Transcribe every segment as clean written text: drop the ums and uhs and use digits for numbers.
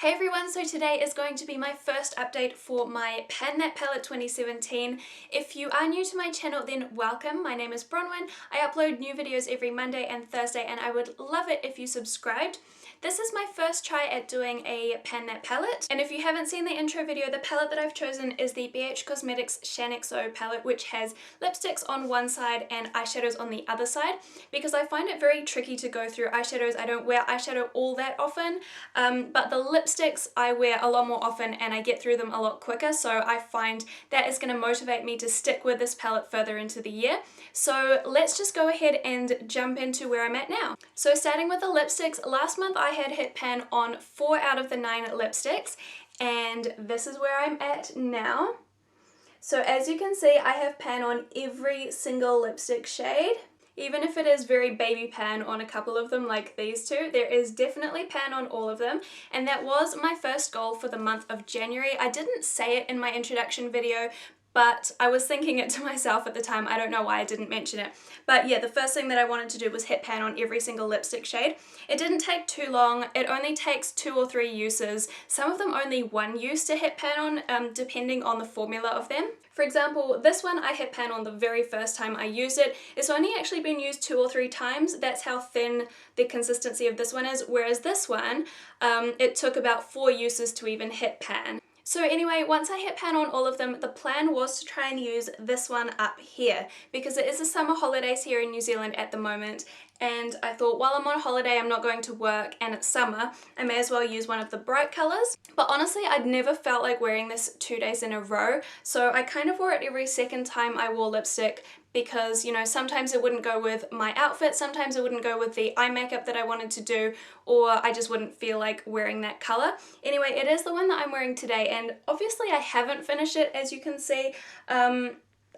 Hey everyone, so today is going to be my first update for my Pan That Palette 2017. If you are new to my channel, then welcome. My name is Bronwyn. I upload new videos every Monday and Thursday, and I would love it if you subscribed. This is my first try at doing a Pan That palette, and if you haven't seen the intro video, the palette that I've chosen is the BH Cosmetics Shannexo palette, which has lipsticks on one side and eyeshadows on the other side, because I find it very tricky to go through eyeshadows. I don't wear eyeshadow all that often, but the lipsticks I wear a lot more often and I get through them a lot quicker, so I find that is going to motivate me to stick with this palette further into the year. So let's just go ahead and jump into where I'm at now. So starting with the lipsticks, last month I had hit pan on 4 out of the 9 lipsticks, and this is where I'm at now. So as you can see, I have pan on every single lipstick shade. Even if it is very baby pan on a couple of them like these two, there is definitely pan on all of them, and that was my first goal for the month of January. I didn't say it in my introduction video, but I was thinking it to myself at the time. I don't know why I didn't mention it. But yeah, the first thing that I wanted to do was hit pan on every single lipstick shade. It didn't take too long. It only takes 2 or 3 uses. Some of them only 1 use to hit pan on, depending on the formula of them. For example, this one I hit pan on the very first time I used it. It's only actually been used 2 or 3 times. That's how thin the consistency of this one is. Whereas this one, it took about 4 uses to even hit pan. So anyway, once I hit pan on all of them, the plan was to try and use this one up here, because it is the summer holidays here in New Zealand at the moment, and I thought while I'm on holiday I'm not going to work and it's summer, I may as well use one of the bright colours. But honestly, I'd never felt like wearing this 2 days in a row, so I kind of wore it every second time I wore lipstick, because, you know, sometimes it wouldn't go with my outfit, sometimes it wouldn't go with the eye makeup that I wanted to do, or I just wouldn't feel like wearing that colour. Anyway, it is the one that I'm wearing today, and obviously I haven't finished it, as you can see.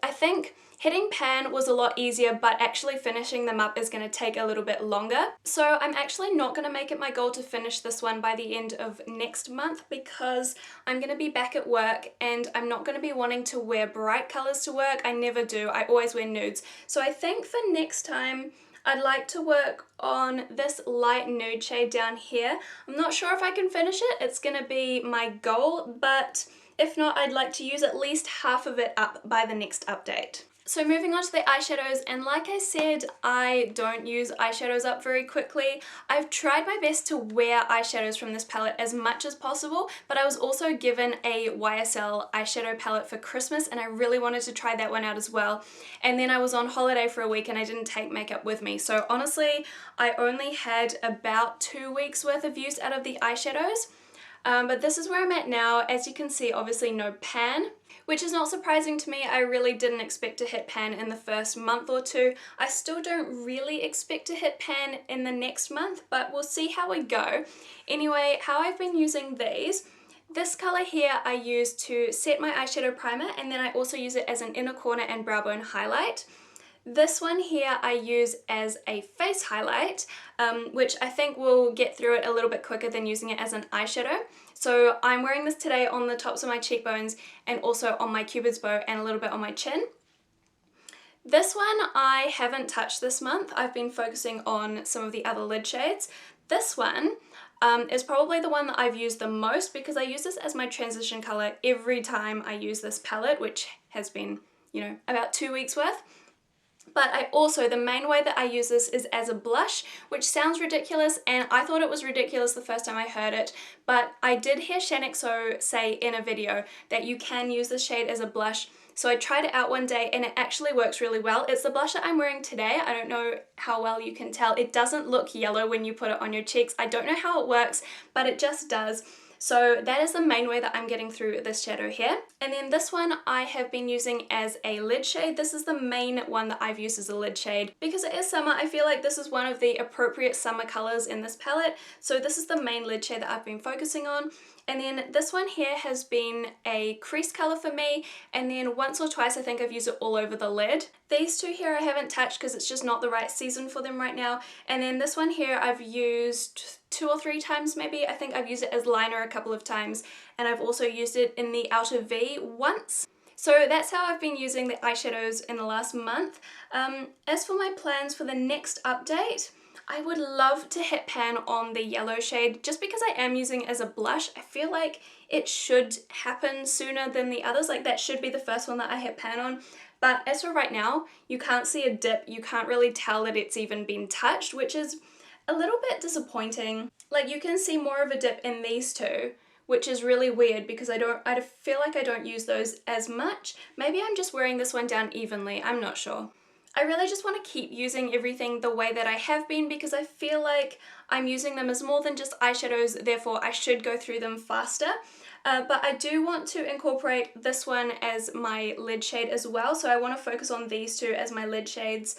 I think hitting pan was a lot easier, but actually finishing them up is going to take a little bit longer. So I'm actually not going to make it my goal to finish this one by the end of next month, because I'm going to be back at work and I'm not going to be wanting to wear bright colours to work. I never do. I always wear nudes. So I think for next time, I'd like to work on this light nude shade down here. I'm not sure if I can finish it. It's going to be my goal, but if not, I'd like to use at least half of it up by the next update. So moving on to the eyeshadows, and like I said, I don't use eyeshadows up very quickly. I've tried my best to wear eyeshadows from this palette as much as possible, but I was also given a YSL eyeshadow palette for Christmas, and I really wanted to try that one out as well. And then I was on holiday for a week and I didn't take makeup with me. So honestly, I only had about 2 weeks worth of use out of the eyeshadows. But this is where I'm at now. As you can see, obviously no pan, which is not surprising to me. I really didn't expect to hit pan in the first month or 2. I still don't really expect to hit pan in the next month, but we'll see how we go. Anyway, how I've been using these, this colour here I use to set my eyeshadow primer, and then I also use it as an inner corner and brow bone highlight. This one here I use as a face highlight, which I think will get through it a little bit quicker than using it as an eyeshadow. So I'm wearing this today on the tops of my cheekbones and also on my cupid's bow and a little bit on my chin. This one I haven't touched this month. I've been focusing on some of the other lid shades. This one is probably the one that I've used the most, because I use this as my transition colour every time I use this palette, which has been, you know, about 2 weeks worth. But I also, the main way that I use this is as a blush, which sounds ridiculous, and I thought it was ridiculous the first time I heard it, but I did hear Shannexo say in a video that you can use this shade as a blush. So I tried it out one day and it actually works really well. It's the blush that I'm wearing today. I don't know how well you can tell. It doesn't look yellow when you put it on your cheeks. I don't know how it works, but it just does. So that is the main way that I'm getting through this shadow here. And then this one I have been using as a lid shade. This is the main one that I've used as a lid shade. Because it is summer, I feel like this is one of the appropriate summer colours in this palette. So this is the main lid shade that I've been focusing on. And then this one here has been a crease colour for me, and then once or twice I think I've used it all over the lid. These two here I haven't touched because it's just not the right season for them right now. And then this one here I've used 2 or 3 times maybe. I think I've used it as liner a couple of times, and I've also used it in the outer V once. So that's how I've been using the eyeshadows in the last month. As for my plans for the next update, I would love to hit pan on the yellow shade just because I am using it as a blush. I feel like it should happen sooner than the others, like that should be the first one that I hit pan on. But as for right now, you can't see a dip, you can't really tell that it's even been touched, which is a little bit disappointing. Like you can see more of a dip in these two, which is really weird because I feel like I don't use those as much. Maybe I'm just wearing this one down evenly, I'm not sure. I really just want to keep using everything the way that I have been because I feel like I'm using them as more than just eyeshadows, therefore I should go through them faster. But I do want to incorporate this one as my lid shade as well, so I want to focus on these two as my lid shades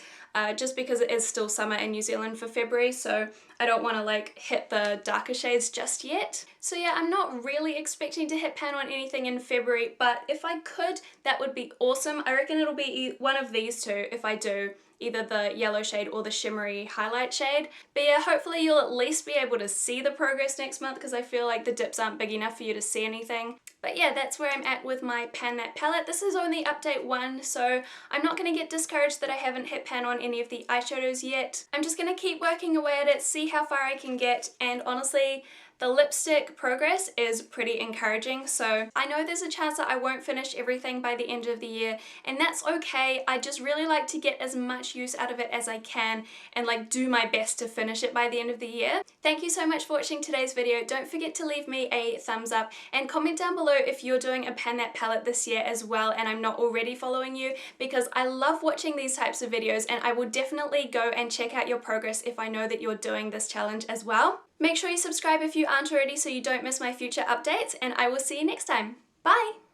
just because it is still summer in New Zealand for February, so I don't want to like hit the darker shades just yet. So yeah, I'm not really expecting to hit pan on anything in February, but if I could, that would be awesome. I reckon it'll be one of these two if I do, either the yellow shade or the shimmery highlight shade. But yeah, hopefully you'll at least be able to see the progress next month because I feel like the dips aren't big enough for you to see anything. But yeah, that's where I'm at with my Pan That palette. This is only update 1, so I'm not going to get discouraged that I haven't hit pan on any of the eyeshadows yet. I'm just going to keep working away at it, see how far I can get, and honestly, the lipstick progress is pretty encouraging, so I know there's a chance that I won't finish everything by the end of the year, and that's okay. I just really like to get as much use out of it as I can and like do my best to finish it by the end of the year. Thank you so much for watching today's video. Don't forget to leave me a thumbs up and comment down below if you're doing a Pan That palette this year as well and I'm not already following you, because I love watching these types of videos and I will definitely go and check out your progress if I know that you're doing this challenge as well. Make sure you subscribe if you aren't already so you don't miss my future updates, and I will see you next time. Bye!